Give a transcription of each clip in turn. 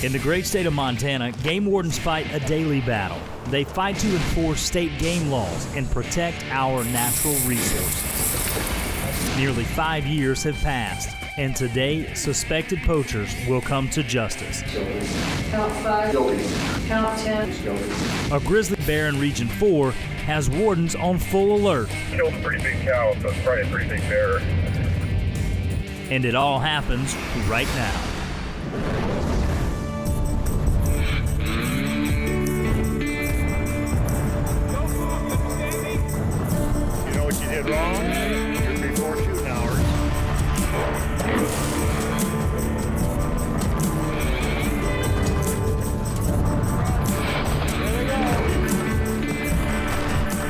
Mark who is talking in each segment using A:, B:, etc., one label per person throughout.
A: In the great state of Montana, game wardens fight a daily battle. They fight to enforce state game laws and protect our natural resources. Nearly 5 years have passed, and today, suspected poachers will come to justice.
B: Count 5. Count 10.
A: A grizzly bear in Region 4 has wardens on full alert.
C: Killed a pretty big cow, so it's probably a pretty big bear.
A: And it all happens right now.
C: You know what you did wrong? You're before shooting hours. There we go.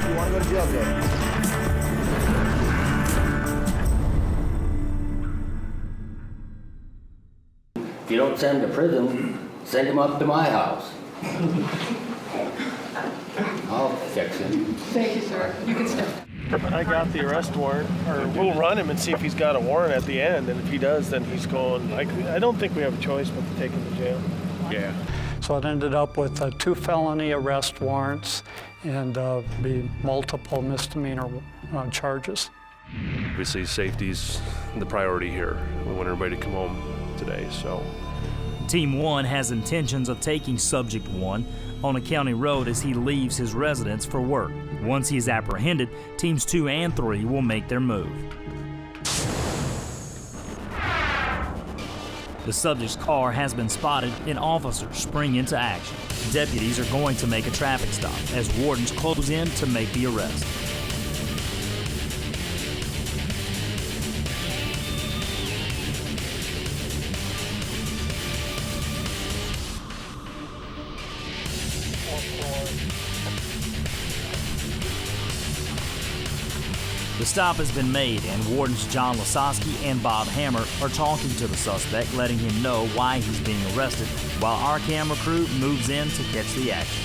C: You want to go to jail, Jay?
D: If you don't send him to prison, send him up to my house. I'll fix him.
B: Thank you, sir. You can step.
E: I got the arrest warrant, or we'll run him and see if he's got a warrant at the end, and if he does, then he's going. I don't think we have a choice but to take him to jail.
C: Yeah.
F: So it ended up with 2 felony arrest warrants and be multiple misdemeanor charges.
G: Obviously, safety's the priority here. We want everybody to come home today, so.
A: Team 1 has intentions of taking Subject 1 on a county road as he leaves his residence for work. Once he is apprehended, Teams 2 and 3 will make their move. The subject's car has been spotted and officers spring into action. Deputies are going to make a traffic stop as wardens close in to make the arrest. The stop has been made, and Wardens John Lasowski and Bob Hammer are talking to the suspect, letting him know why he's being arrested, while our camera crew moves in to catch the action.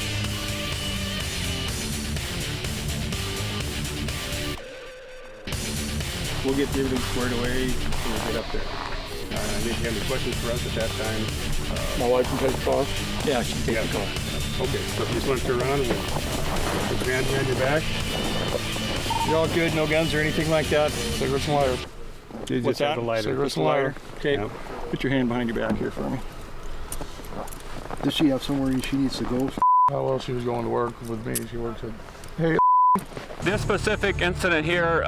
H: We'll get everything squared away when we get up there. Did you have any questions for us at that time?
E: My wife can take the call?
H: Yeah, she can take the call. Okay, so if you just want to turn around and put your hand behind your back.
E: You're all good, no guns or anything like that? Cigarettes and lighter.
H: You just have the lighter.
E: Cigarettes and lighter. Okay,
H: Yep.
E: put your hand behind your back here for me.
I: Does she have somewhere she needs to go?
E: Oh, well, she was going to work with me. She works at... Hey.
J: This specific incident here,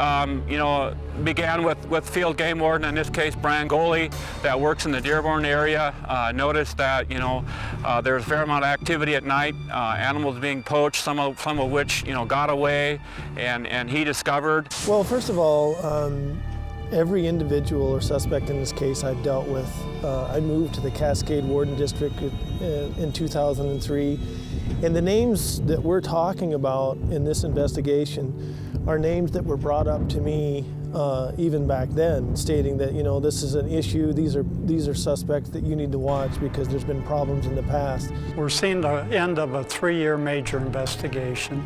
J: began with field game warden, in this case Brian Goley, that works in the Dearborn area. Noticed that there's a fair amount of activity at night, animals being poached, some of which got away, and he discovered.
K: Well, first of all, every individual or suspect in this case I've dealt with. I moved to the Cascade Warden District in 2003. And the names that we're talking about in this investigation are names that were brought up to me even back then, stating that, this is an issue, these are suspects that you need to watch because there's been problems in the past.
F: We're seeing the end of a 3-year major investigation,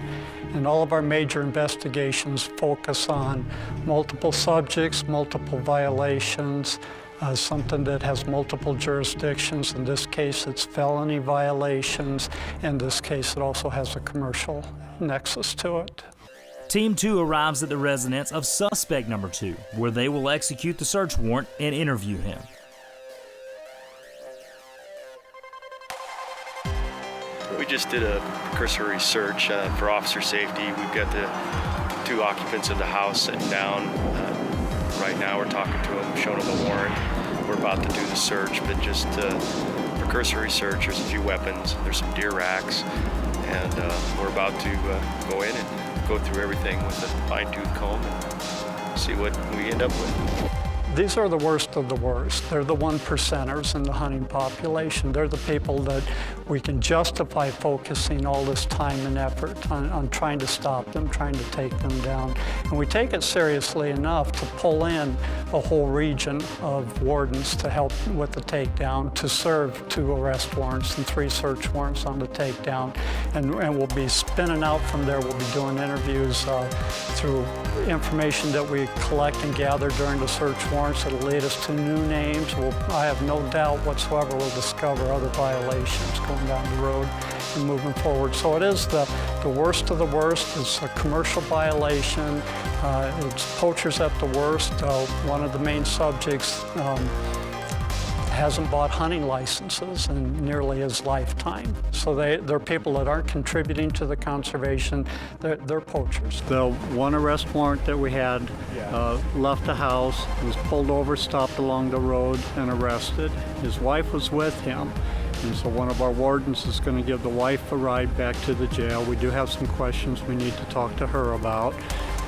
F: and all of our major investigations focus on multiple subjects, multiple violations, something that has multiple jurisdictions. In this case, it's felony violations. In this case, it also has a commercial nexus to it.
A: Team 2 arrives at the residence of suspect number 2, where they will execute the search warrant and interview him.
L: We just did a cursory search for officer safety. We've got the 2 occupants of the house sitting down. Right now we're talking to them, showing them the warrant. We're about to do the search, but just for cursory search, there's a few weapons, there's some deer racks, and we're about to go in and go through everything with a fine-tooth comb and see what we end up with.
F: These are the worst of the worst. They're the 1%ers in the hunting population. They're the people that we can justify focusing all this time and effort on trying to stop them, trying to take them down. And we take it seriously enough to pull in a whole region of wardens to help with the takedown, to serve 2 arrest warrants and 3 search warrants on the takedown. And we'll be spinning out from there. We'll be doing interviews through information that we collect and gather during the search warrant. warrants that'll lead us to new names. I have no doubt whatsoever we'll discover other violations going down the road and moving forward. So it is the worst of the worst. It's a commercial violation. It's poachers at the worst. One of the main subjects hasn't bought hunting licenses in nearly his lifetime. So they're people that aren't contributing to the conservation. They're poachers. The one arrest warrant that we had left the house, was pulled over, stopped along the road, and arrested. His wife was with him. And so one of our wardens is going to give the wife a ride back to the jail. We do have some questions we need to talk to her about.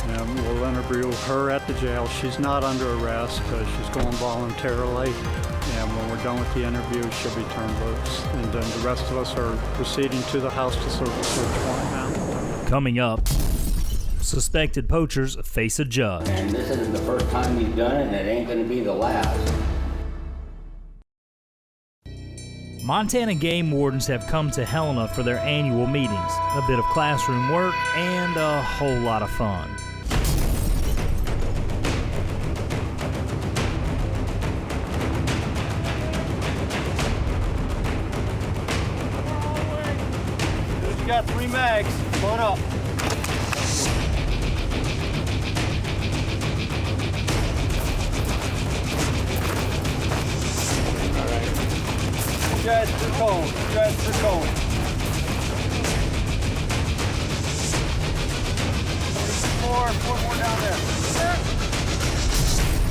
F: And we'll interview her at the jail. She's not under arrest. She's going voluntarily. And when we're done with the interview, she'll be turned loose. And then the rest of us are proceeding to the house to serve a search warrant now.
A: Coming up, suspected poachers face a judge.
D: And this isn't the first time we've done it, and it ain't going to be the last.
A: Montana game wardens have come to Helena for their annual meetings, a bit of classroom work, and a whole lot of fun.
E: You got 3 mags. Come on up. Guys per cone. Guys per cone. 4 more down there.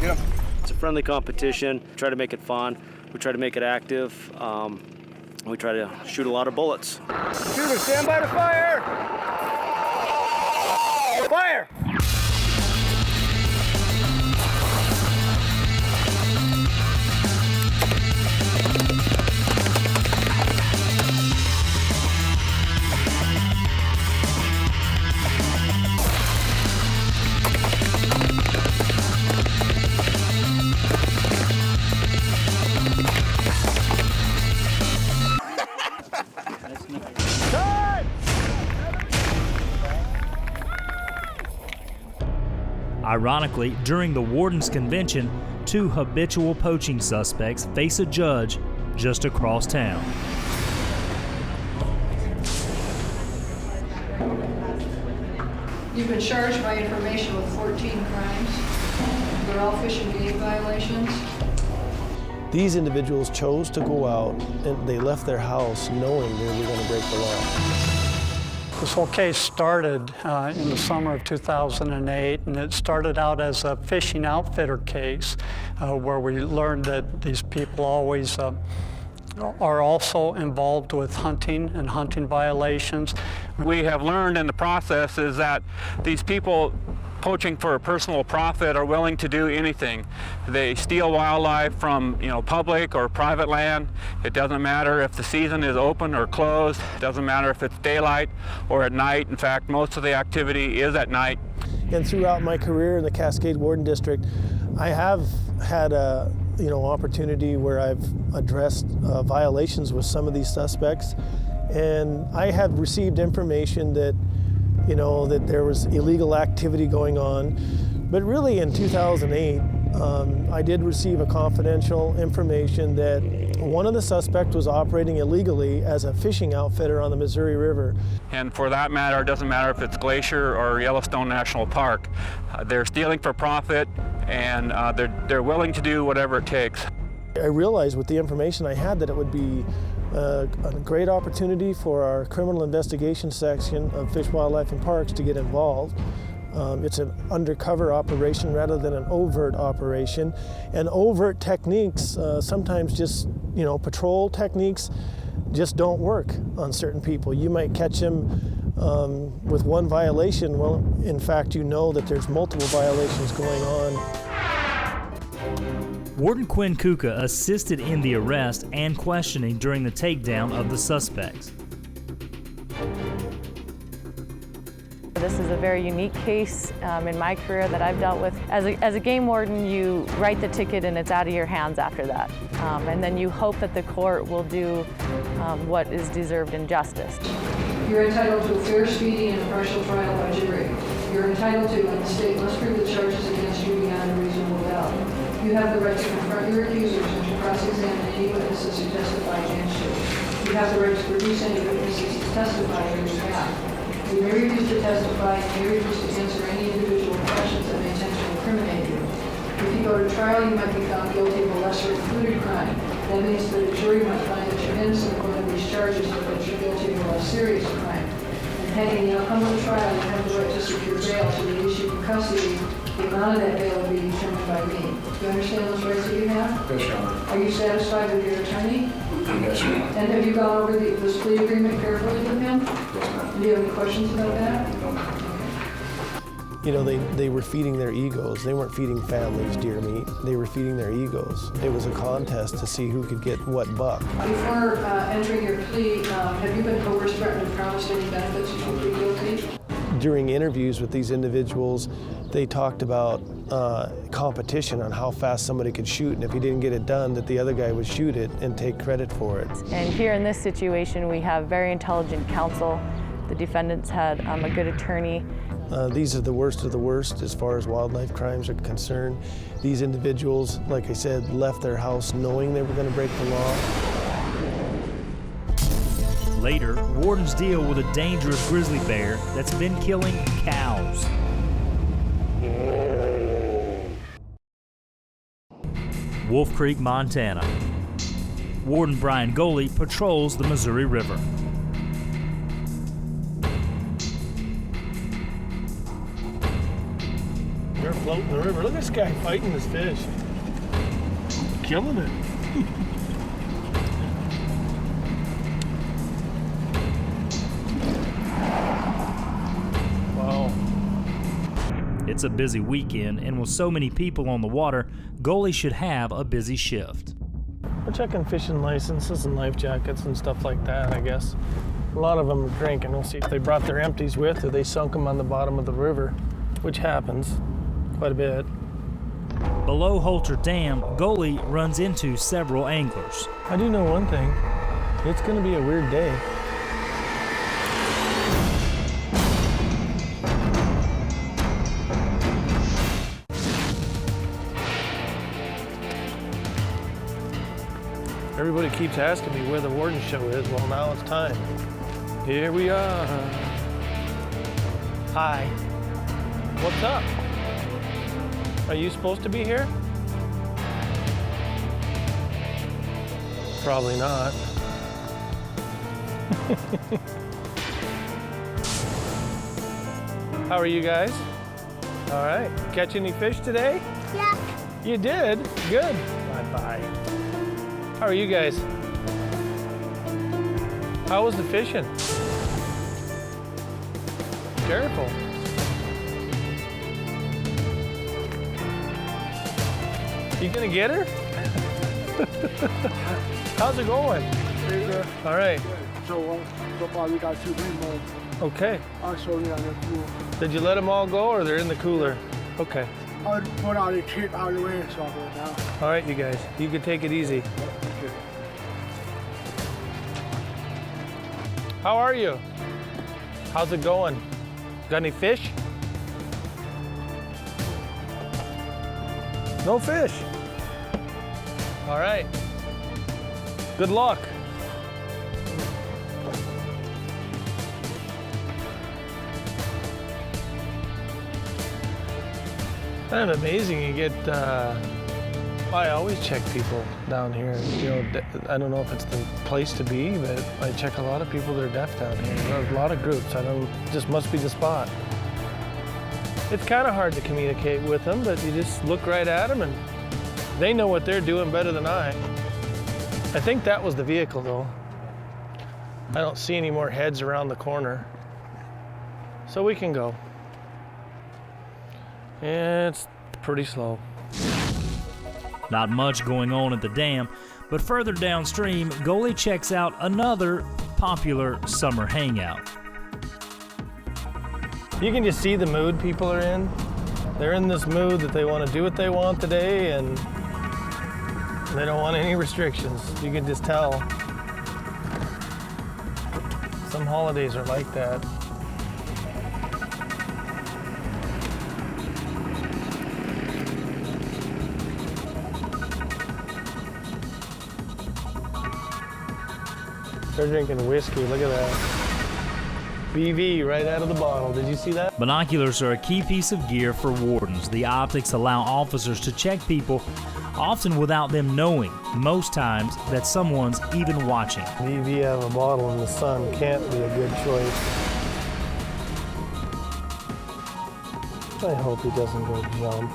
E: Get him.
M: It's a friendly competition. We try to make it fun. We try to make it active. We try to shoot a lot of bullets.
E: Shooter, stand by to fire! Fire!
A: Ironically, during the Wardens Convention, 2 habitual poaching suspects face a judge just across town.
B: You've been charged by information with 14 crimes. They're all fish and game violations.
K: These individuals chose to go out and they left their house knowing they were going to break the law.
F: This whole case started in the summer of 2008, and it started out as a fishing outfitter case where we learned that these people always are also involved with hunting and hunting violations.
J: We have learned in the process is that these people poaching for a personal profit are willing to do anything. They steal wildlife from public or private land. It doesn't matter if the season is open or closed. It doesn't matter if it's daylight or at night. In fact, most of the activity is at night.
K: And throughout my career in the Cascade Warden District, I have had a opportunity where I've addressed violations with some of these suspects, and I have received information that that there was illegal activity going on. But really in 2008, I did receive a confidential information that one of the suspects was operating illegally as a fishing outfitter on the Missouri River.
J: And for that matter, it doesn't matter if it's Glacier or Yellowstone National Park. They're stealing for profit, and they're willing to do whatever it takes.
K: I realized with the information I had that it would be a great opportunity for our criminal investigation section of Fish, Wildlife, and Parks to get involved. It's an undercover operation rather than an overt operation. And overt techniques, sometimes just, patrol techniques, just don't work on certain people. You might catch them with one violation. Well, in fact, that there's multiple violations going on.
A: Warden Quinn Kuka assisted in the arrest and questioning during the takedown of the suspects.
N: This is a very unique case in my career that I've dealt with. As a game warden, you write the ticket and it's out of your hands after that. And then you hope that the court will do what is deserved in justice.
B: You're entitled to a fair, speedy, and impartial trial by jury. You're entitled to, and the state must prove the charges against you beyond a reasonable doubt. You You have the right to confront your accusers and to cross-examine any witnesses who testify against you. You have the right to produce any witnesses who testify on your behalf. You may refuse to testify and may refuse to answer any individual questions that may tend to incriminate you. If you go to trial, you might be found guilty of a lesser included crime. That means that a jury might find that you're innocent of one of these charges, but that you're guilty of a less serious crime. And pending the outcome of the trial, you have the right to secure bail to release you from custody. The amount of that bail will be determined by me. Do you understand those rights that you have?
O: Yes, Your Honor.
B: Are you satisfied with your attorney?
O: Yes, Your Honor.
B: And have you gone over this plea agreement carefully with him?
O: Yes, ma'am.
B: Do you have any questions about that?
O: No, ma'am.
K: You know, they were feeding their egos. They weren't feeding families deer meat. They were feeding their egos. It was a contest to see who could get what buck.
B: Before entering your plea, have you been coerced, threatened, and promised any benefits if you plead guilty?
K: During interviews with these individuals, they talked about competition on how fast somebody could shoot, and if he didn't get it done, that the other guy would shoot it and take credit for it.
N: And here in this situation, we have very intelligent counsel. The defendants had a good attorney.
K: These are the worst of the worst as far as wildlife crimes are concerned. These individuals, like I said, left their house knowing they were going to break the law.
A: Later, wardens deal with a dangerous grizzly bear that's been killing cows. Wolf Creek, Montana. Warden Brian Goley patrols the Missouri River.
E: They're floating the river. Look at this guy fighting this fish. Killing it. Wow.
A: It's a busy weekend, and with so many people on the water, Goley should have a busy shift.
E: We're checking fishing licenses and life jackets and stuff like that, I guess. A lot of them are drinking. We'll see if they brought their empties with or they sunk them on the bottom of the river, which happens quite a bit.
A: Below Holter Dam, Goley runs into several anglers.
E: I do know one thing. It's going to be a weird day. Everybody keeps asking me where the Warden show is. Well, now it's time. Here we are. Hi. What's up? Are you supposed to be here? Probably not. How are you guys? All right. Catch any fish today?
P: Yeah.
E: You did? Good. Bye-bye. How are you guys? How was the fishing? Careful. You gonna get her? How's it going? All right.
I: So far we got 2 more.
E: Okay.
I: I'll show you on the cooler.
E: Did you let them all go or they're in the cooler? Okay.
I: I'll put all the tape out of the way and stuff right now.
E: All right, you guys. You can take it easy.
I: Okay.
E: How are you? How's it going? Got any fish? No fish. All right. Good luck. Kind of amazing. You get. I always check people down here. You know, I don't know if it's the place to be, but I check a lot of people that are deaf down here. There's a lot of groups. I don't. Just must be the spot. It's kind of hard to communicate with them, but you just look right at them and they know what they're doing better than I. I think that was the vehicle though. I don't see any more heads around the corner. So we can go. It's pretty slow.
A: Not much going on at the dam, but further downstream, Goley checks out another popular summer hangout.
E: You can just see the mood people are in. They're in this mood that they want to do what they want today and they don't want any restrictions. You can just tell. Some holidays are like that. They're drinking whiskey, look at that. BV right out of the bottle, did you see that?
A: Binoculars are a key piece of gear for wardens. The optics allow officers to check people, often without them knowing, most times, that someone's even watching.
K: BV out of a bottle in the sun can't be a good choice. I hope he doesn't go jump.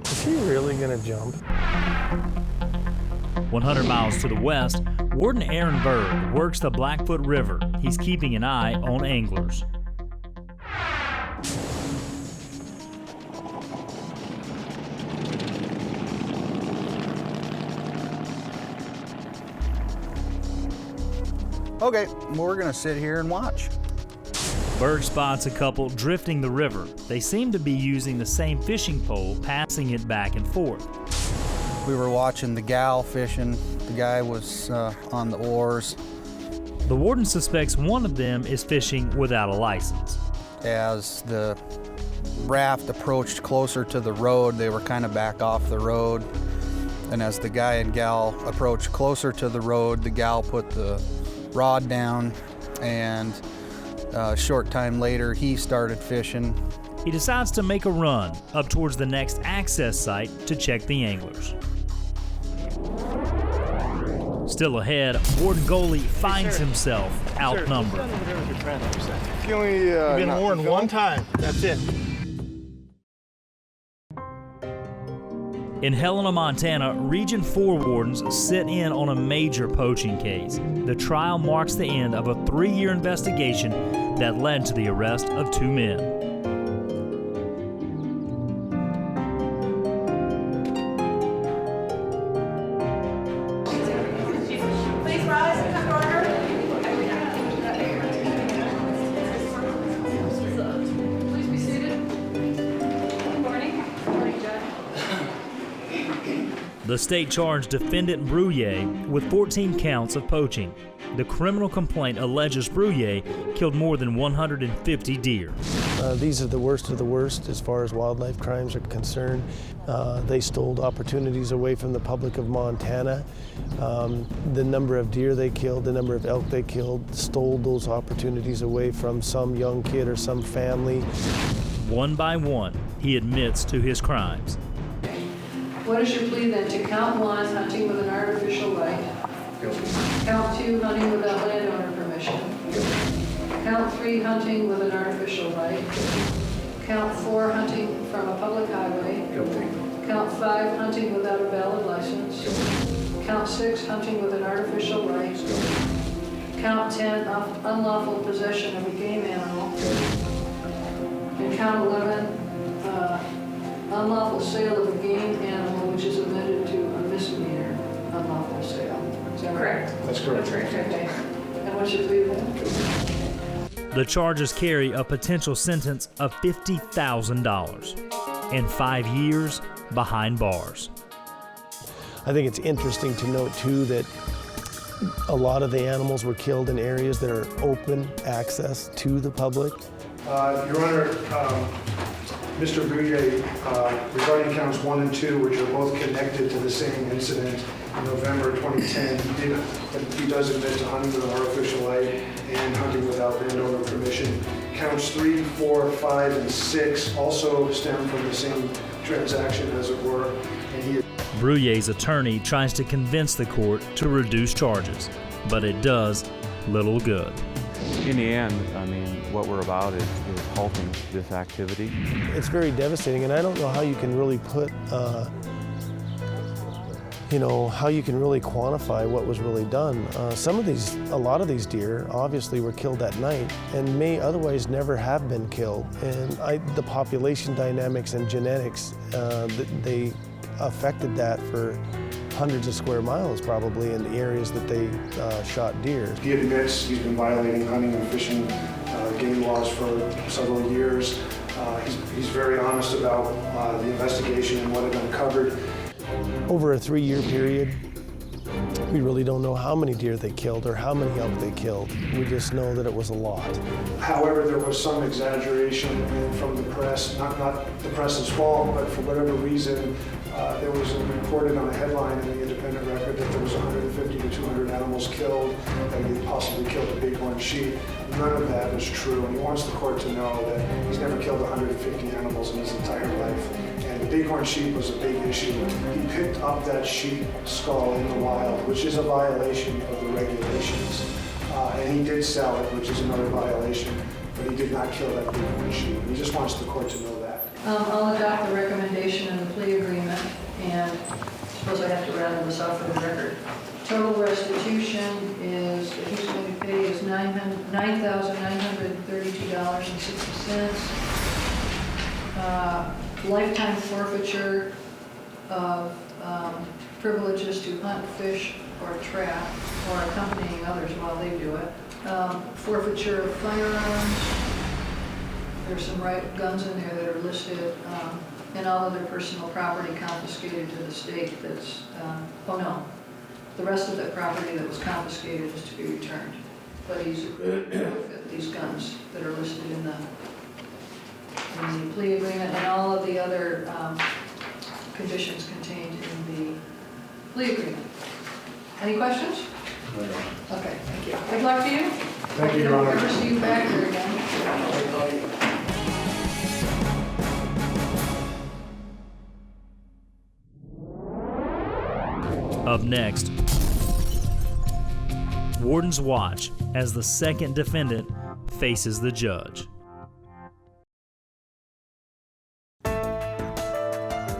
K: Is he really gonna jump?
A: 100 miles to the west, Warden Aaron Berg works the Blackfoot River. He's keeping an eye on anglers.
O: Okay, we're gonna sit here and watch.
A: Berg spots a couple drifting the river. They seem to be using the same fishing pole, passing it back and forth.
O: We were watching the gal fishing. The guy was on the oars.
A: The warden suspects one of them is fishing without a license.
O: As the raft approached closer to the road, they were kind of back off the road. And as the guy and gal approached closer to the road, the gal put the rod down, and a short time later, he started fishing.
A: He decides to make a run up towards the next access site to check the anglers. Still ahead, Warden Goalie finds himself outnumbered.
I: You've
E: been warned one time, that's it.
A: In Helena, Montana, Region 4 wardens sit in on a major poaching case. The trial marks the end of a 3-year investigation that led to the arrest of 2 men.
B: Please rise and come to order. Please be seated. Good morning. Good morning, Judge.
A: The state charged defendant Brouillet with 14 counts of poaching. The criminal complaint alleges Brouillet killed more than 150 deer.
K: These are the worst of the worst as far as wildlife crimes are concerned. They stole opportunities away from the public of Montana. The number of deer they killed, the number of elk they killed, stole those opportunities away from some young kid or some family.
A: One by one, he admits to his crimes.
B: What is your plea then? To count 1, hunting with an artificial light. Count 2, hunting without landowner permission. Count 3, hunting with an artificial light. Count 4, hunting from a public highway. Count 5, hunting without a valid license. Count 6, hunting with an artificial light. Count 10, unlawful possession of a game animal. And count 11, unlawful sale of a game animal, which is amended to a misdemeanor, unlawful sale. Is that correct?
I: That's correct.
B: Okay. And what's your plea then?
A: The charges carry a potential sentence of $50,000 and 5 years behind bars.
K: I think it's interesting to note too that a lot of the animals were killed in areas that are open access to the public.
I: Your Honor, Mr. Brouillet, regarding counts 1 and 2, which are both connected to the same incident in November 2010, he does admit to hunting with an artificial light and hunting without landowner permission. Counts 3, 4, 5, and 6 also stem from the same transaction, as it were. And
A: Brouillet's attorney tries to convince the court to reduce charges, but it does little good.
P: In the end, I mean, what we're about is halting this activity.
K: It's very devastating, and I don't know how you can really put, how you can really quantify what was really done. A lot of these deer obviously were killed at night and may otherwise never have been killed. And the population dynamics and genetics, they affected that for hundreds of square miles probably in the areas that they shot deer.
I: he admits he's been violating hunting and fishing game laws for several years. He's very honest about the investigation and what it uncovered.
K: Over a 3-year period, We really don't know how many deer they killed or how many elk they killed. We just know that it was a lot.
I: However, there was some exaggeration from the press, not the press's fault, but for whatever reason, there was reported on a headline in the Independent Record that there was 150 to 200 animals killed, that he possibly killed a bighorn sheep. None of that was true, and he wants the court to know that he's never killed 150 animals in his entire life. And the bighorn sheep was a big issue. He picked up that sheep skull in the wild, which is a violation of the regulations. And he did sell it, which is another violation, but he did not kill that bighorn sheep. He just wants the court to know that.
B: I'll adopt the recommendation in the plea agreement, and I suppose I have to round this off for the record. Total restitution is, that he's going to pay is $9,932.60. Lifetime forfeiture of privileges to hunt, fish, or trap, or accompanying others while they do it. Forfeiture of firearms. There's some guns in there that are listed, and all other personal property confiscated to the state that's, oh no, the rest of the property that was confiscated is to be returned. But he's forfeit these guns that are listed in the plea agreement and all of the other conditions contained in the plea agreement. Any questions? Okay, thank you. Good luck to you.
I: Thank you, Your Honor.
B: I'll never see you back here again.
A: Up next, wardens watch as the second defendant faces the judge.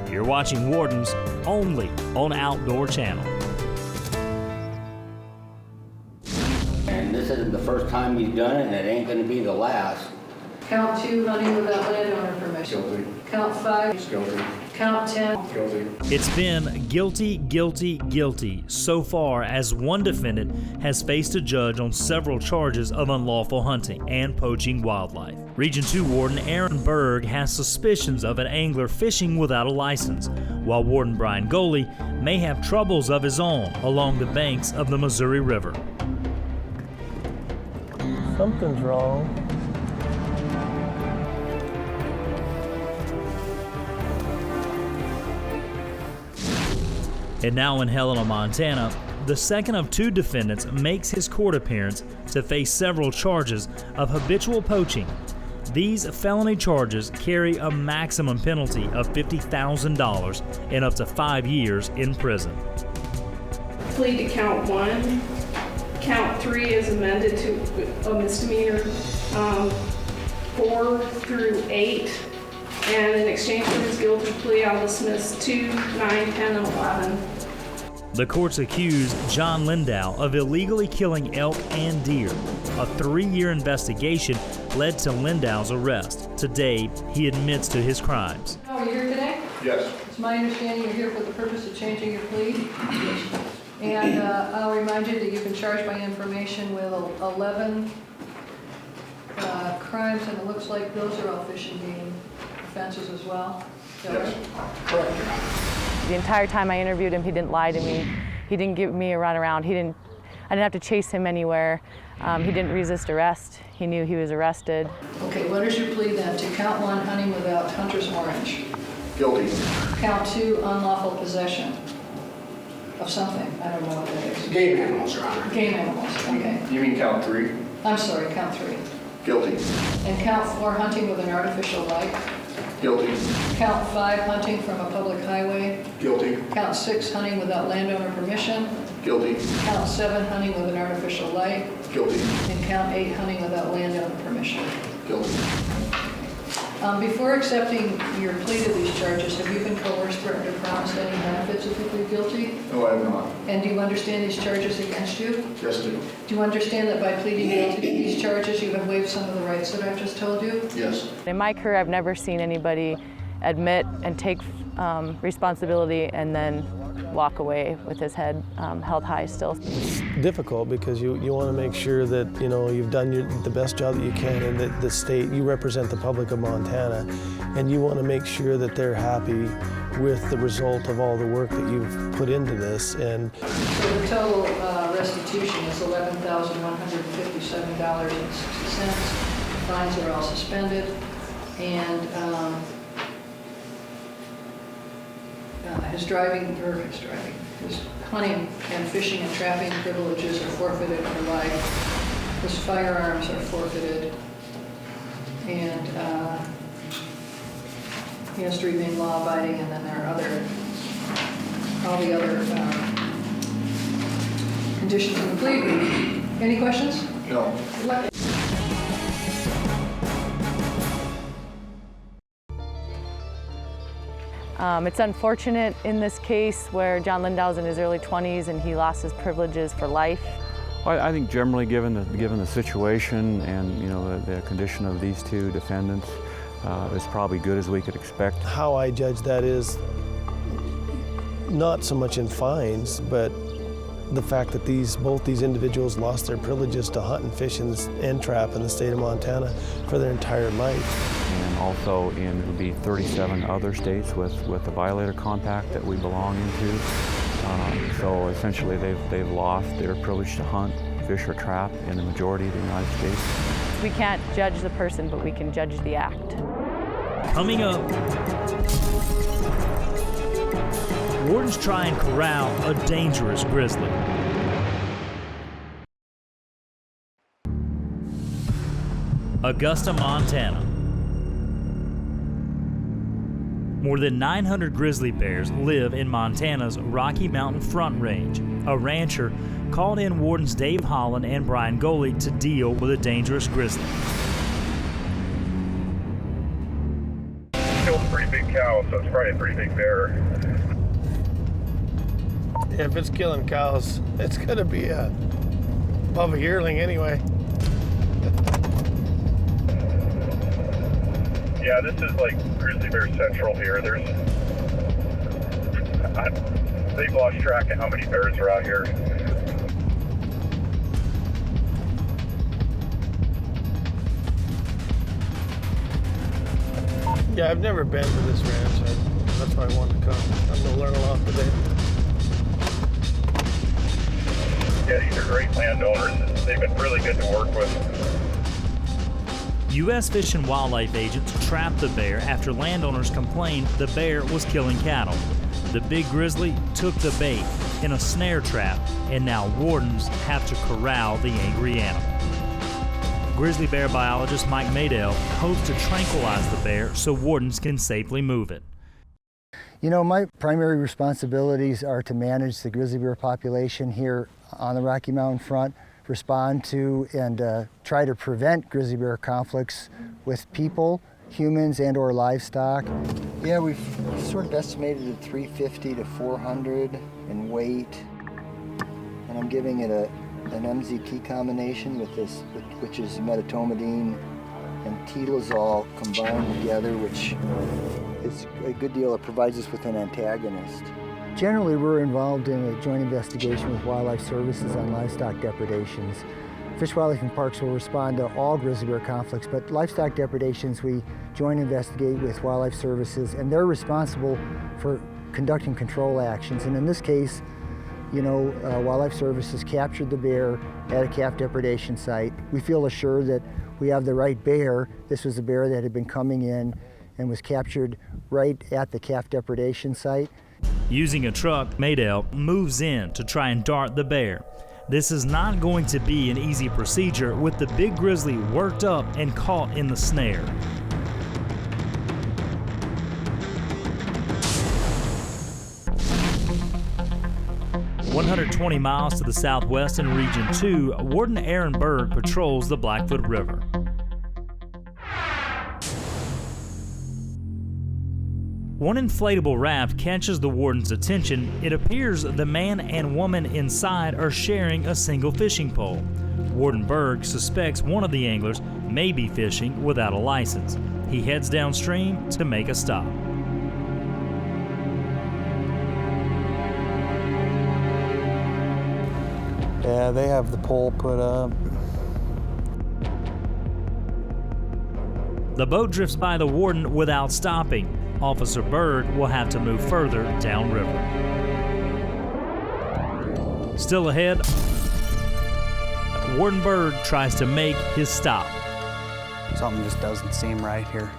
A: You're watching Wardens only on Outdoor Channel.
D: And this isn't the first time he's done it, and it ain't gonna be the last.
B: Count 2, hunting without landowner permission.
H: Guilty.
B: Count 5.
H: Guilty.
B: Count 10.
H: Guilty.
A: It's been guilty, guilty, guilty so far as one defendant has faced a judge on several charges of unlawful hunting and poaching wildlife. Region 2 Warden Aaron Berg has suspicions of an angler fishing without a license, while Warden Brian Goley may have troubles of his own along the banks of the Missouri River.
K: Something's wrong.
A: And now in Helena, Montana, the second of 2 defendants makes his court appearance to face several charges of habitual poaching. These felony charges carry a maximum penalty of $50,000 and up to 5 years in prison.
Q: Plead to count 1. Count 3 is amended to a misdemeanor, 4 through 8. And in exchange for his guilty plea, I'll dismiss 2, 9, 10, and 11.
A: The courts accused John Lindow of illegally killing elk and deer. A 3-year investigation led to Lindow's arrest. Today, he admits to his crimes.
B: Oh, are you here today?
H: Yes.
B: It's my understanding you're here for the purpose of changing your plea. And I'll remind you that you've been charged by information with 11 crimes, and it looks like those are all fish and game offenses as well.
H: Yes. Correct.
N: The entire time I interviewed him, he didn't lie to me. He didn't give me a runaround. I didn't have to chase him anywhere. He didn't resist arrest. He knew he was arrested.
B: Okay, what is your plea then? To count 1, hunting without hunter's warrant.
H: Guilty.
B: Count 2, unlawful possession of something. I don't know what that is.
H: Game animals, Your Honor.
B: Game animals, okay.
H: You mean count 3?
B: I'm sorry, count 3.
H: Guilty.
B: And count 4, hunting with an artificial light.
H: Guilty.
B: Count 5, hunting from a public highway.
H: Guilty.
B: Count 6, hunting without landowner permission.
H: Guilty.
B: Count 7, hunting with an artificial light.
H: Guilty.
B: And count 8, hunting without landowner permission.
H: Guilty.
B: Before accepting your plea to these charges, have you been coerced, threatened, or promised any benefits if you plead guilty?
H: No, I have not.
B: And do you understand these charges against you?
H: Yes, I do.
B: Do you understand that by pleading guilty to these charges, you have waived some of the rights that I've just told you?
H: Yes.
N: In my career, I've never seen anybody admit and take responsibility and then walk away with his head held high still.
K: It's difficult because you want to make sure that you've done the best job that you can, and that the state, you represent the public of Montana, and you want to make sure that they're happy with the result of all the work that you've put into this. And
B: so the total restitution is $11,157.60. Fines are all suspended, and his hunting and fishing and trapping privileges are forfeited for life. His firearms are forfeited, and he has to remain law-abiding. And then there are all the other conditions of the plea. Any questions?
D: No.
B: Good luck.
N: It's unfortunate in this case where John Lindau's in his early 20s and he lost his privileges for life.
P: Well, I think generally given the situation and the condition of these two defendants, it's probably good as we could expect.
K: How I judge that is not so much in fines, but the fact that both these individuals lost their privileges to hunt and fish and trap in the state of Montana for their entire life.
P: And also it'll be 37 other states with the violator compact that we belong into. So essentially they've lost their privilege to hunt, fish, or trap in the majority of the United States.
N: We can't judge the person, but we can judge the act.
A: Coming up, wardens try and corral a dangerous grizzly. Augusta, Montana. More than 900 grizzly bears live in Montana's Rocky Mountain Front Range. A rancher called in wardens Dave Holland and Brian Goley to deal with a dangerous grizzly.
C: Killed a pretty big cow, so it's probably a pretty big bear.
E: If it's killing cows, it's going to be above a yearling anyway.
C: Yeah, this is like grizzly bear central here. They've lost track of how many bears are out here.
E: Yeah, I've never been to this ranch. That's why I wanted to come. I'm going to learn a lot today.
C: Yeah, these are great landowners. They've been really good to work with.
A: U.S. Fish and Wildlife agents trapped the bear after landowners complained the bear was killing cattle. The big grizzly took the bait in a snare trap, and now wardens have to corral the angry animal. Grizzly bear biologist Mike Maydell hopes to tranquilize the bear so wardens can safely move it.
R: My primary responsibilities are to manage the grizzly bear population here on the Rocky Mountain front, respond to and try to prevent grizzly bear conflicts with people, humans, and or livestock. Yeah, we've sort of estimated at 350 to 400 in weight, and I'm giving it an MZT combination with this, which is metatomidine and tilazol combined together, which is a good deal. It provides us with an antagonist. Generally, we're involved in a joint investigation with Wildlife Services on livestock depredations. Fish, Wildlife, and Parks will respond to all grizzly bear conflicts, but livestock depredations we joint investigate with Wildlife Services, and they're responsible for conducting control actions. And in this case, Wildlife Services captured the bear at a calf depredation site. We feel assured that we have the right bear. This was a bear that had been coming in and was captured right at the calf depredation site.
A: Using a truck, Maydell moves in to try and dart the bear. This is not going to be an easy procedure with the big grizzly worked up and caught in the snare. "120 miles to the southwest in Region 2, Warden Aaron Berg patrols the Blackfoot River. One inflatable raft catches the warden's attention. It appears the man and woman inside are sharing a single fishing pole. Warden Berg suspects one of the anglers may be fishing without a license. He heads downstream to make a stop.
O: Yeah, they have the pole put up.
A: The boat drifts by the warden without stopping. Officer Berg will have to move further downriver. Still ahead, Warden Berg tries to make his stop.
O: Something just doesn't seem right here.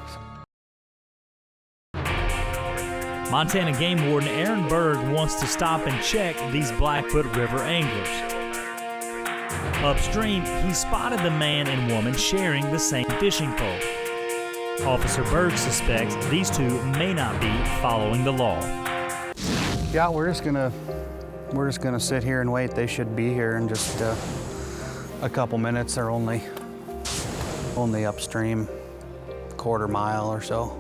A: Montana Game Warden Aaron Berg wants to stop and check these Blackfoot River anglers. Upstream, he spotted the man and woman sharing the same fishing pole. Officer Berg suspects these two may not be following the law.
O: Yeah, we're just gonna sit here and wait. They should be here in just a couple minutes. They're only upstream, quarter mile or so.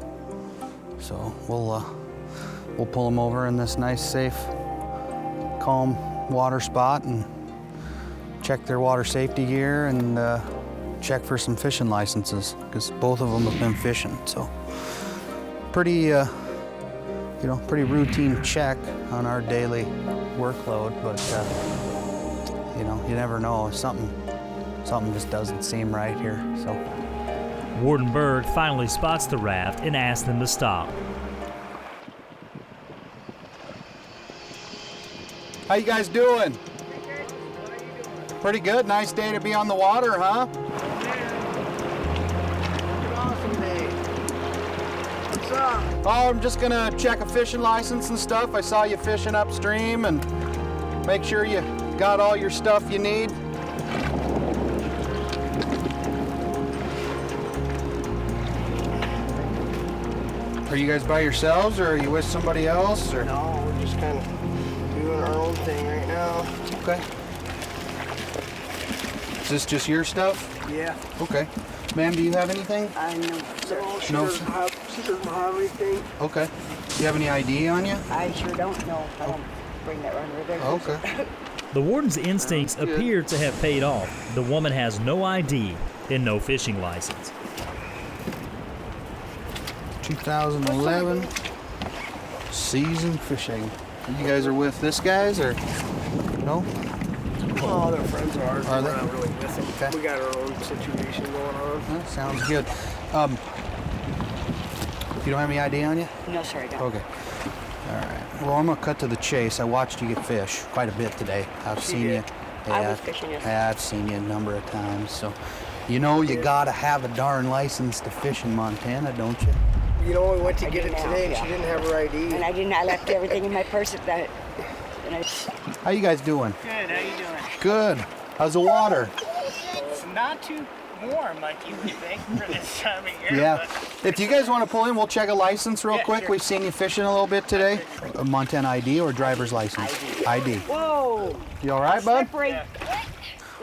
O: So we'll pull them over in this nice, safe, calm water spot and check their water safety gear and check for some fishing licenses, because both of them have been fishing. So pretty pretty routine check on our daily workload, but you never know. Something just doesn't seem right here. So
A: Warden Berg finally spots the raft and asks them to stop.
O: How you guys doing? Pretty good. Nice day to be on the water, huh?
S: Awesome day. What's up?
O: Oh, I'm just gonna check a fishing license and stuff. I saw you fishing upstream, and make sure you got all your stuff you need. Are you guys by yourselves, or are you with somebody else? Or?
S: No, we're just kind of doing our own thing right now.
O: Okay. Is this just your stuff?
S: Yeah.
O: Okay. Ma'am, do you have anything?
S: No, sir. She
O: No,
S: doesn't have anything.
O: Okay. Do you have any ID on you?
S: I sure don't know. I don't bring that around with her.
O: Okay.
A: The warden's instincts appear to have paid off. The woman has no ID and no fishing license.
O: 2011 season fishing. You guys are with this guys, or no?
S: Oh, they're friends of ours.
O: Are
S: We're
O: they?
S: not really with them.
O: Okay.
S: We got our own situation going on.
O: That sounds good. You don't have any ID on you?
S: No, sir, I don't.
O: Okay. All right. Well, I'm gonna cut to the chase. I watched you get fish quite a bit today. I've
S: She
O: seen
S: did.
O: you.
S: I was fishing yesterday.
O: Yeah, I've seen you a number of times. So, you gotta have a darn license to fish in Montana, don't you?
S: You know, we went to get it today, and she didn't have her ID.
T: And I didn't. I left everything in my purse at that.
O: How you guys doing?
U: Good, how you doing?
O: Good. How's the water?
U: It's not too warm like you would think for this time of year.
O: Yeah. If you guys want to pull in, we'll check a license real quick.
U: Sure.
O: We've seen you fishing a little bit today. A Montana ID or driver's license? ID.
T: Whoa!
O: You all right, bud?
T: Slippery.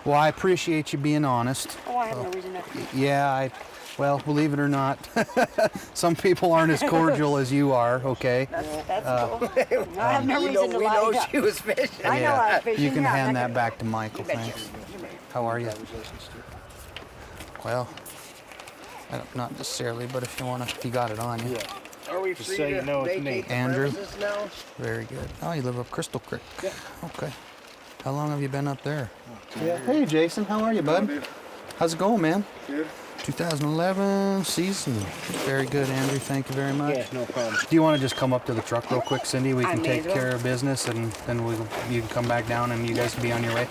O: Well, I appreciate you being honest.
T: Oh, I have no reason not to.
O: Yeah, well, believe it or not, some people aren't as cordial as you are, okay?
T: That's cool. I have no reason to lie.
S: We know she was fishing.
T: I know I was fishing.
O: You can
T: yeah,
O: hand
T: I
O: that back to Michael,
T: You betcha.
O: thanks. How are you? Well, not necessarily, but if you got it on you.
S: Are we free to vacate the
O: Andrew?
S: premises now?
O: Very good. Oh, you live up Crystal Creek?
S: Yeah.
O: Okay. How long have you been up there?
S: Yeah.
O: Hey, Jason, how are you, bud? How's it going, man?
S: Good.
O: 2011 season. Very good, Andrew. Thank you very much.
S: Yeah, no problem.
O: Do you want to just come up to the truck real quick, Cindy? We
T: I
O: can
T: may
O: take
T: as well.
O: care of business, and then you can come back down, and you guys can be on your way.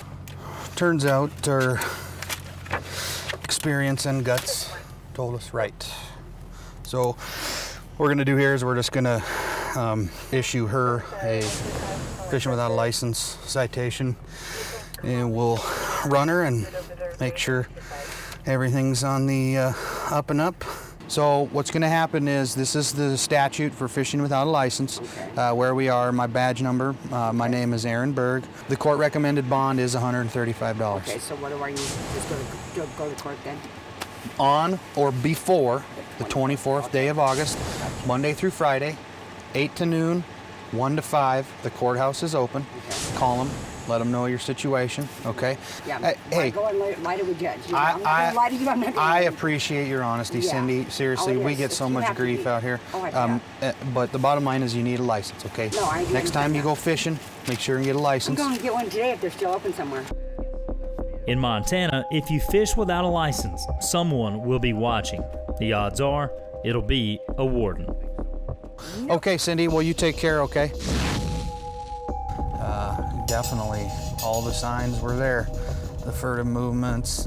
O: Turns out our experience and guts told us right. So what we're gonna do here is we're just gonna issue her a fishing without a license citation, and we'll run her and make sure everything's on the up and up. So what's going to happen is, this is the statute for fishing without a license. Where we are, my badge number, my name is Aaron Berg. The court recommended bond is $135.
T: Okay, so what are you just going to go to court then?
O: On or before the 24th day of August, Monday through Friday, 8 to noon, 1 to 5, the courthouse is open.
T: Okay.
O: Call them. Let them know your situation, okay?
T: Yeah,
O: hey,
T: go and lie to a judge. You know, I'm not gonna lie to you, I'm not gonna
O: I
T: lie to you.
O: appreciate your honesty,
T: Yeah.
O: Cindy. Seriously,
T: Oh,
O: we
T: yes,
O: get so
T: you
O: much
T: have to
O: grief
T: be.
O: out here.
T: Oh, I
O: But the bottom line is you need a license, okay?
T: No, I
O: Next time you go fishing, make sure and get a
T: I'm
O: license.
T: going to get one today if they're still open somewhere.
A: In Montana, if you fish without a license, someone will be watching. The odds are it'll be a warden.
O: Okay, Cindy, well, you take care, okay? Definitely, all the signs were there. The furtive movements,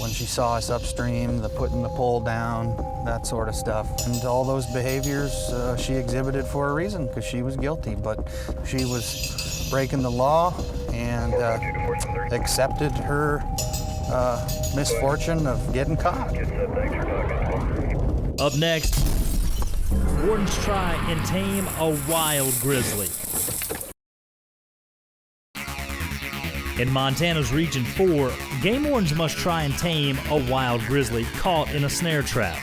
O: when she saw us upstream, the putting the pole down, that sort of stuff. And all those behaviors she exhibited for a reason, because she was guilty, but she was breaking the law and accepted her misfortune of getting caught.
A: Up next, wardens try and tame a wild grizzly. In Montana's Region 4, game wardens must try and tame a wild grizzly caught in a snare trap.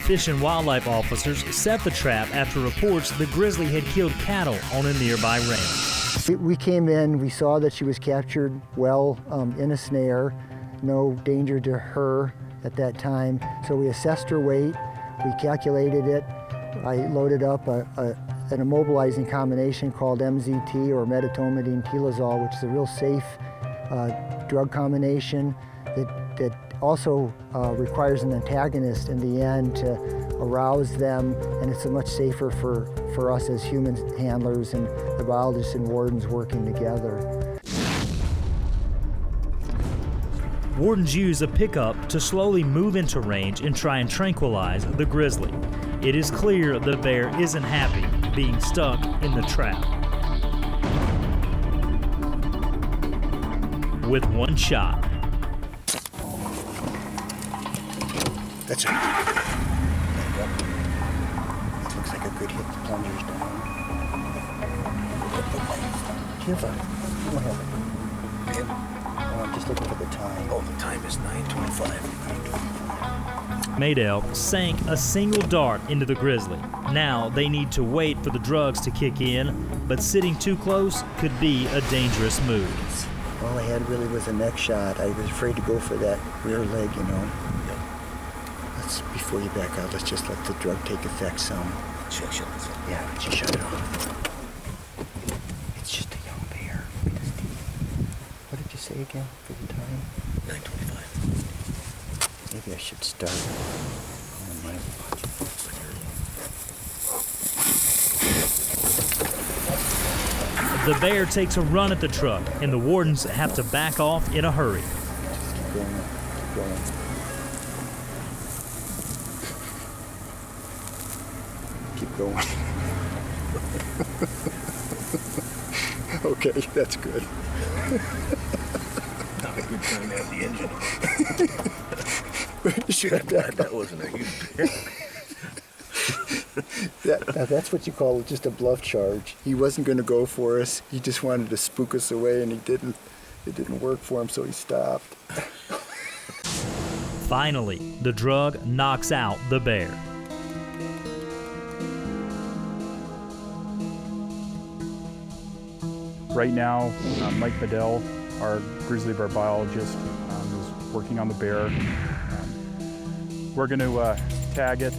A: Fish and wildlife officers set the trap after reports the grizzly had killed cattle on a nearby range.
R: We came in, we saw that she was captured well in a snare, no danger to her at that time. So we assessed her weight, we calculated it. I loaded up an immobilizing combination called MZT, or medetomidine tilazole, which is a real safe drug combination that also requires an antagonist in the end to arouse them, and it's much safer for us as human handlers and the biologists and wardens working together.
A: Wardens use a pickup to slowly move into range and try and tranquilize the grizzly. It is clear the bear isn't happy being stuck in the trap. With one shot.
R: That's it. That looks like a good hit. The plunger's down. Do you don't have it. I'm just looking for the time. Oh, the time is 9:25.
A: Maydell sank a single dart into the grizzly. Now they need to wait for the drugs to kick in, but sitting too close could be a dangerous move.
R: All I had really was a neck shot. I was afraid to go for that rear leg, you know. Let's, before you back out, let's just let the drug take effect some. Shut this off. Yeah, just shut it off. It's just a young bear. What did you say again for the time? 9:25. Maybe I should start on my watch.
A: The bear takes a run at the truck, and the wardens have to back off in a hurry.
R: Just keep going, keep going. Keep going. Okay, that's good.
G: Not a good time to have the engine.
R: Should have
G: that wasn't a huge hit.
R: That's what you call just a bluff charge. He wasn't going to go for us. He just wanted to spook us away, and he didn't. It didn't work for him, so he stopped.
A: Finally, the drug knocks out the bear.
H: Right now, Mike Bedell, our grizzly bear biologist, is working on the bear. We're going to tag it,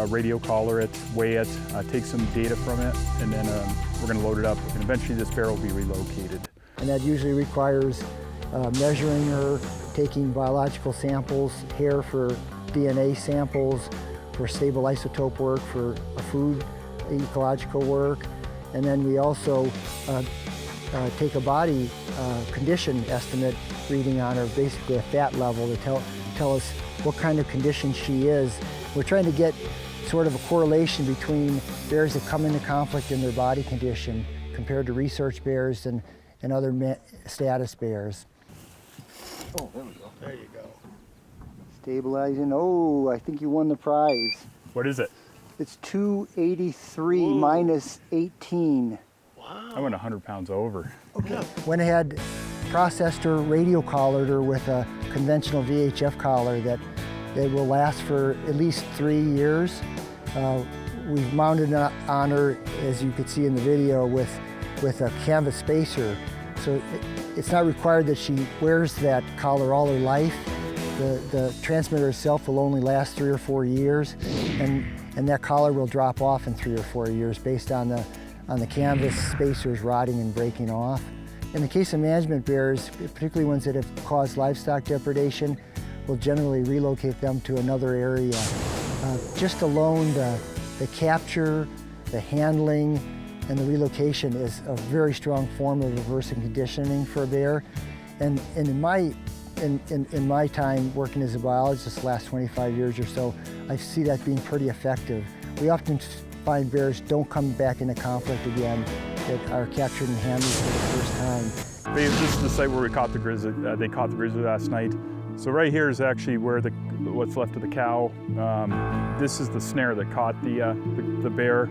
H: radio collar it, weigh it, take some data from it, and then we're going to load it up, and eventually this bear will be relocated.
R: And that usually requires measuring her, taking biological samples, hair for DNA samples, for stable isotope work, for food ecological work, and then we also take a body condition estimate reading on her, basically a fat level, to tell us what kind of condition she is. We're trying to get sort of a correlation between bears that come into conflict in their body condition compared to research bears and other status bears.
G: Oh, there we go. There you go.
R: Stabilizing. Oh, I think you won the prize.
H: What is it?
R: It's 283 minus 18.
H: Wow. I went 100 pounds over.
R: Okay. Went ahead, processed her, radio collared her with a conventional VHF collar that will last for at least 3 years. We've mounted on her, as you could see in the video, with a canvas spacer. So it's not required that she wears that collar all her life. The transmitter itself will only last 3 or 4 years, and that collar will drop off in 3 or 4 years based on the canvas spacers rotting and breaking off. In the case of management bears, particularly ones that have caused livestock depredation, we'll generally relocate them to another area. Just alone, the capture, the handling, and the relocation is a very strong form of reversing conditioning for a bear. And in my time working as a biologist the last 25 years or so, I see that being pretty effective. We often find bears don't come back into conflict again that are captured and handled for the first time.
H: This is the site where we caught the grizzly. They caught the grizzly last night. So right here is actually where what's left of the cow. This is the snare that caught the bear.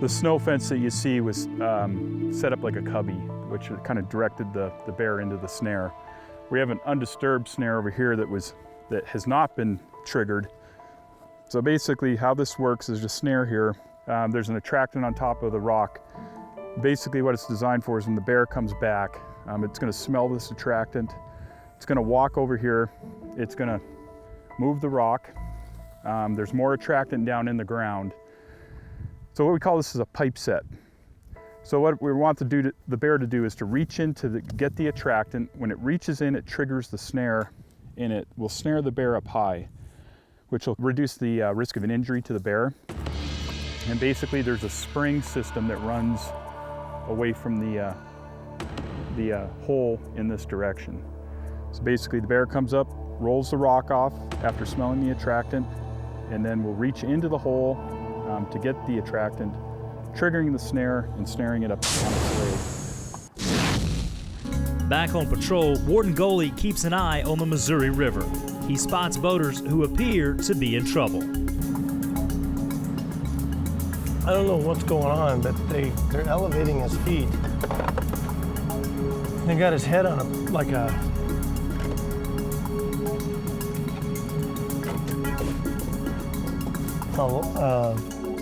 H: The snow fence that you see was set up like a cubby, which kind of directed the bear into the snare. We have an undisturbed snare over here that has not been triggered. So basically how this works is just snare here. There's an attractant on top of the rock. Basically what it's designed for is when the bear comes back, it's gonna smell this attractant. It's gonna walk over here. It's gonna move the rock. There's more attractant down in the ground. So what we call this is a pipe set. So what we want the bear to do is to reach in to get the attractant. When it reaches in, it triggers the snare, and it will snare the bear up high, which will reduce the risk of an injury to the bear. And basically there's a spring system that runs away from the hole in this direction. So basically the bear comes up, rolls the rock off after smelling the attractant, and then will reach into the hole to get the attractant, triggering the snare and snaring it up on its leg.
A: Back on patrol, Warden Goley keeps an eye on the Missouri River. He spots boaters who appear to be in trouble.
K: I don't know what's going on, but they're elevating his feet. They got his head on like a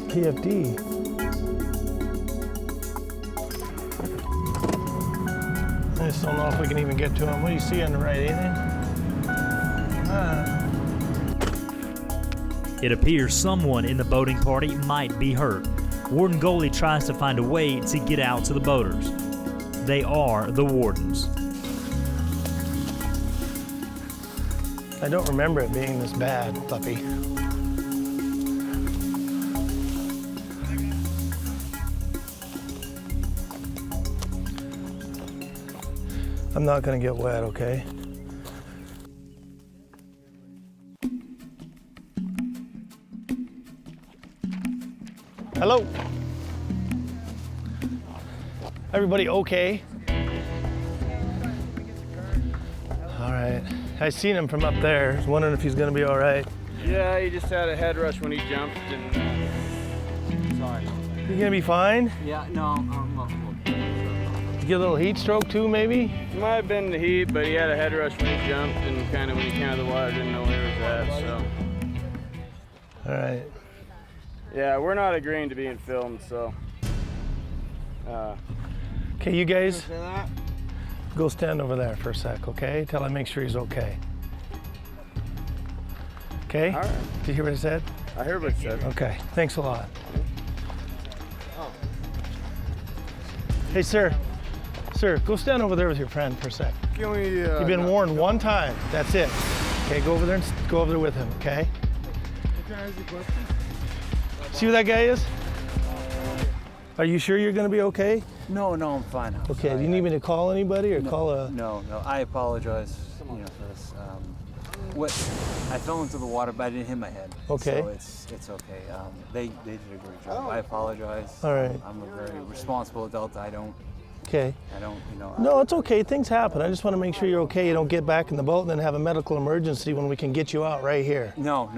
K: KFD. I just don't know if we can even get to him. What do you see on the right, anything?
A: It appears someone in the boating party might be hurt. Warden Goley tries to find a way to get out to the boaters. They are the Wardens.
K: I don't remember it being this bad, puppy. I'm not gonna get wet, okay? Hello? Everybody okay? All right. I seen him from up there. I was wondering if he's gonna be all right.
L: Yeah, he just had a head rush when he jumped and sorry.
K: You gonna be fine?
L: Yeah, no,
K: You get a little heat stroke too, maybe?
L: might have been the heat, but he had a head rush when he jumped and kind of when he came out of the water, didn't know where he was at, so.
K: All right.
L: Yeah, we're not agreeing to being filmed, so.
K: Okay, you guys, go stand over there for a sec, okay? Till I make sure he's okay. Okay?
L: All right.
K: Did you hear what I said?
L: I heard what you said.
K: Okay, thanks a lot. Hey, sir. Sir, go stand over there with your friend for a sec.
L: Can we,
K: You've been warned one time. That's it. Okay, go over there and go over there with him, okay?
L: Can I ask you a question?
K: See who that guy is? Are you sure you're gonna be okay?
V: No, I'm fine.
K: Okay, do you need me to call anybody or call a...
V: No, I apologize, for this. I fell into the water, but I didn't hit my head.
K: Okay.
V: So it's okay. They did a great job. I apologize.
K: All right.
V: I'm a very responsible adult.
K: Okay.
V: No,
K: it's okay. Things happen. I just want to make sure you're okay. You don't get back in the boat and then have a medical emergency when we can get you out right here.
V: No.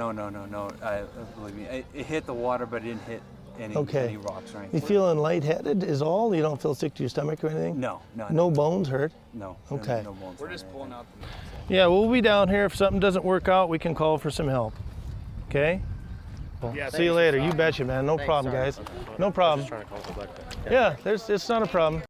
V: Believe me, it hit the water, but it didn't hit any rocks or anything.
K: You feeling lightheaded is all? You don't feel sick to your stomach or anything?
V: No.
K: No bones hurt?
V: No.
K: Okay.
V: No bones.
L: We're just pulling out the...
K: Yeah, we'll be down here. If something doesn't work out, we can call for some help. Okay? Well, see you later. You betcha, man. No problem, guys. No problem. Yeah, it's not a problem.